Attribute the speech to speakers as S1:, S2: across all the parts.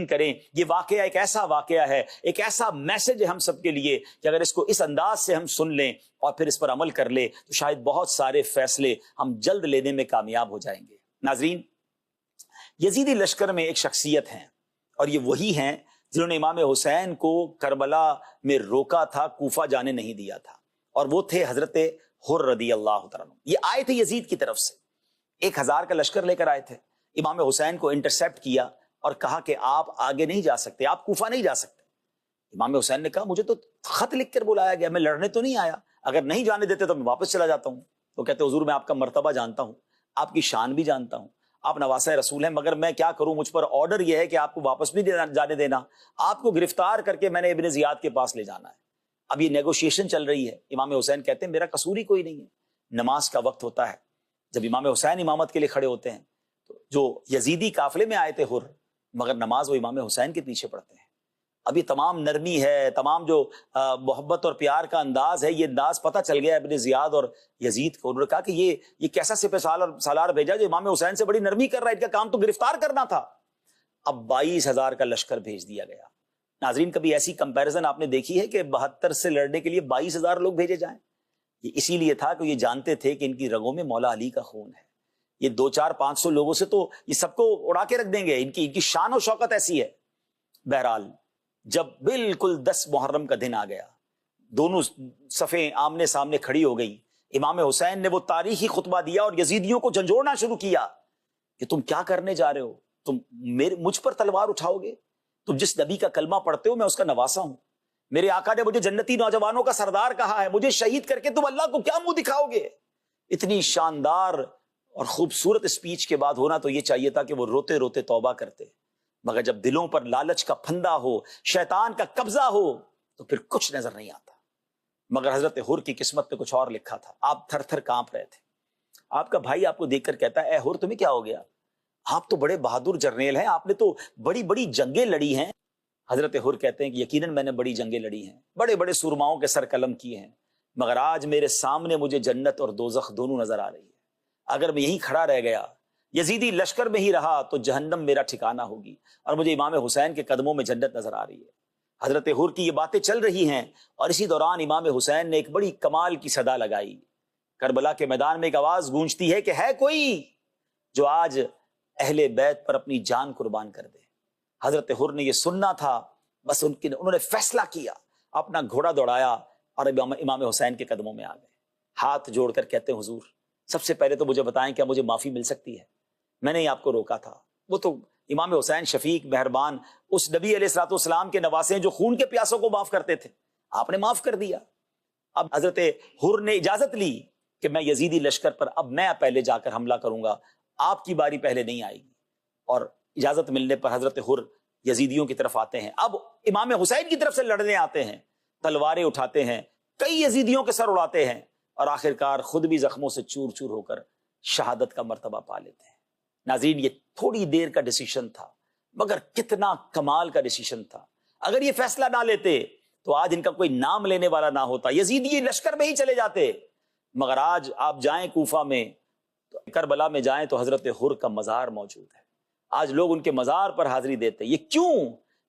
S1: کریں. یہ واقعہ ایک ایسا واقعہ ہے, ایک ایسا میسج ہے ہم سب کے لیے کہ اگر اس کو اس انداز سے ہم سن لیں اور پھر اس پر عمل کر لیں تو شاید بہت سارے فیصلے ہم جلد لینے میں کامیاب ہو جائیں گے. ناظرین, یزیدی لشکر میں ایک شخصیت ہیں اور یہ وہی ہیں جنہوں نے امام حسین کو کربلا میں روکا تھا, کوفہ جانے نہیں دیا تھا, اور وہ تھے حضرت حر رضی اللہ تعالیٰ عنہ. یہ آئے تھے یزید کی طرف سے, 1000 کا لشکر لے کر آئے تھے. امام حسین کو انٹرسیپٹ کیا اور کہا کہ آپ آگے نہیں جا سکتے, آپ کوفہ نہیں جا سکتے. امام حسین نے کہا مجھے تو خط لکھ کر بلایا گیا, میں لڑنے تو نہیں آیا, اگر نہیں جانے دیتے تو میں واپس چلا جاتا ہوں. تو کہتے حضور میں آپ کا مرتبہ جانتا ہوں, آپ کی شان بھی جانتا ہوں, آپ نواسہ رسول ہیں, مگر میں کیا کروں, مجھ پر آرڈر یہ ہے کہ آپ کو واپس بھی جانے دینا, آپ کو گرفتار کر کے میں نے ابن زیاد کے پاس لے جانا ہے. اب یہ نیگوشیشن چل رہی ہے. امام حسین کہتے ہیں میرا قصور ہی کوئی نہیں ہے. نماز کا وقت ہوتا ہے, جب امام حسین امامت کے لیے کھڑے ہوتے ہیں تو جو یزیدی قافلے میں آئے تھے حر, مگر نماز وہ امام حسین کے پیچھے پڑھتے ہیں. اب یہ تمام نرمی ہے, تمام جو محبت اور پیار کا انداز ہے, یہ انداز پتہ چل گیا ابن زیاد اور یزید کو. انہوں نے کہا کہ یہ کیسا سپہ سالار بھیجا جو امام حسین سے بڑی نرمی کر رہا ہے, ان کا کام تو گرفتار کرنا تھا. اب 22,000 کا لشکر بھیج دیا گیا. ناظرین, کبھی ایسی کمپیریزن آپ نے دیکھی ہے کہ 72 سے لڑنے کے لیے 22,000 لوگ بھیجے جائیں؟ یہ اسی لیے تھا کہ یہ جانتے تھے کہ ان کی رگوں میں مولا علی کا خون ہے. یہ 200-500 لوگوں سے تو یہ سب کو اڑا کے رکھ دیں گے. ان کی شان و شوکت ایسی ہے. بہرحال جب بالکل 10 محرم کا دن آ گیا, دونوں صفیں آمنے سامنے کھڑی ہو گئی. امام حسین نے وہ تاریخی خطبہ دیا اور یزیدیوں کو جھنجھوڑنا شروع کیا کہ تم کیا کرنے جا رہے ہو, تم مجھ پر تلوار اٹھاؤ گے, تم جس نبی کا کلمہ پڑھتے ہو میں اس کا نواسا ہوں, میرے آقا نے مجھے جنتی نوجوانوں کا سردار کہا ہے, مجھے شہید کر کے تم اللہ کو کیا منہ دکھاؤ گے. اتنی شاندار اور خوبصورت اسپیچ کے بعد ہونا تو یہ چاہیے تھا کہ وہ روتے روتے توبہ کرتے, مگر جب دلوں پر لالچ کا پھندا ہو, شیطان کا قبضہ ہو, تو پھر کچھ نظر نہیں آتا. مگر حضرت حر کی قسمت پہ کچھ اور لکھا تھا. آپ تھر تھر کانپ رہے تھے. آپ کا بھائی آپ کو دیکھ کر کہتا ہے اے حر تمہیں کیا ہو گیا, آپ تو بڑے بہادر جرنیل ہیں, آپ نے تو بڑی بڑی جنگیں لڑی ہیں. حضرت حر کہتے ہیں کہ یقیناً میں نے بڑی جنگیں لڑی ہیں, بڑے بڑے سورماؤں کے سر قلم کیے ہیں, مگر آج میرے سامنے مجھے جنت اور دوزخ دونوں نظر آ رہی ہے. اگر میں یہیں کھڑا رہ گیا, یزیدی لشکر میں ہی رہا, تو جہنم میرا ٹھکانہ ہوگی, اور مجھے امام حسین کے قدموں میں جنت نظر آ رہی ہے. حضرت حر کی یہ باتیں چل رہی ہیں اور اسی دوران امام حسین نے ایک بڑی کمال کی صدا لگائی. کربلا کے میدان میں ایک آواز گونجتی ہے کہ ہے کوئی جو آج اہل بیت پر اپنی جان قربان کر دے. حضرت حر نے یہ سننا تھا, بس انہوں نے فیصلہ کیا, اپنا گھوڑا دوڑایا اور امام حسین کے قدموں میں آ گئے. ہاتھ جوڑ کر کہتے ہیں حضور سب سے پہلے تو مجھے بتائیں کیا مجھے معافی مل سکتی ہے, میں نے آپ کو روکا تھا. وہ تو امام حسین شفیق مہربان اس نبی علیہ الصلوۃ والسلام کے نواسے ہیں جو خون کے پیاسوں کو معاف کرتے تھے, آپ نے معاف کر دیا. اب حضرت حر نے اجازت لی کہ میں یزیدی لشکر پر اب میں پہلے جا کر حملہ کروں گا, آپ کی باری پہلے نہیں آئے گی. اور اجازت ملنے پر حضرت حر یزیدیوں کی طرف آتے ہیں. اب امام حسین کی طرف سے لڑنے آتے ہیں, تلواریں اٹھاتے ہیں, کئی یزیدیوں کے سر اڑاتے ہیں, اور آخرکار خود بھی زخموں سے چور چور ہو کر شہادت کا مرتبہ پا لیتے ہیں. ناظرین, یہ تھوڑی دیر کا ڈیسیشن تھا, مگر کتنا کمال کا ڈیسیشن تھا. اگر یہ فیصلہ نہ لیتے تو آج ان کا کوئی نام لینے والا نہ ہوتا, یزیدی لشکر میں ہی چلے جاتے. مگر آج آپ جائیں کوفہ میں, کربلا میں جائیں تو حضرت حر کا مزار موجود ہے. آج لوگ ان کے مزار پر حاضری دیتے. یہ کیوں؟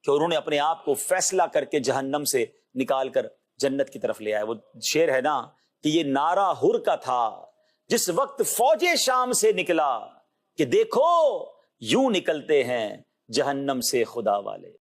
S1: کہ انہوں نے اپنے آپ کو فیصلہ کر کے جہنم سے نکال کر جنت کی طرف لے آئے. وہ شعر ہے نا کہ یہ نعرہ حر کا تھا جس وقت فوج شام سے نکلا, کہ دیکھو یوں نکلتے ہیں جہنم سے خدا والے.